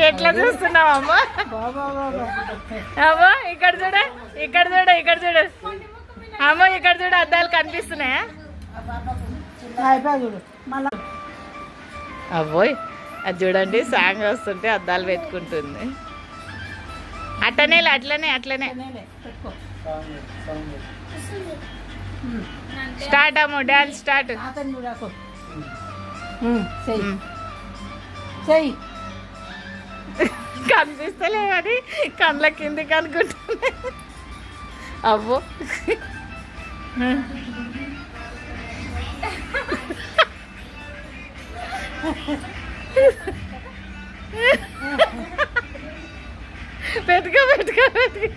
ఎట్లా చూస్తున్నావు అమ్మ? అమ్మో ఇక్కడ చూడ, ఇక్కడ చూడ, ఇక్కడ చూడు అమ్మ, ఇక్కడ చూడు అద్దాలు కనిపిస్తున్నాయా? అబ్బోయ్ అది చూడండి, సాంగ్ వస్తుంటే అద్దాలు పెట్టుకుంటుంది. అట్లనే అట్లనే అట్లనే స్టార్ట్ అమ్మ, డాన్స్ స్టార్ట్. కనిపిస్తలేవని కళ్ళ కిందికి అనుకుంటున్నా. అవ్వో పెట్టుకో పెట్టుకో పెట్టుకో.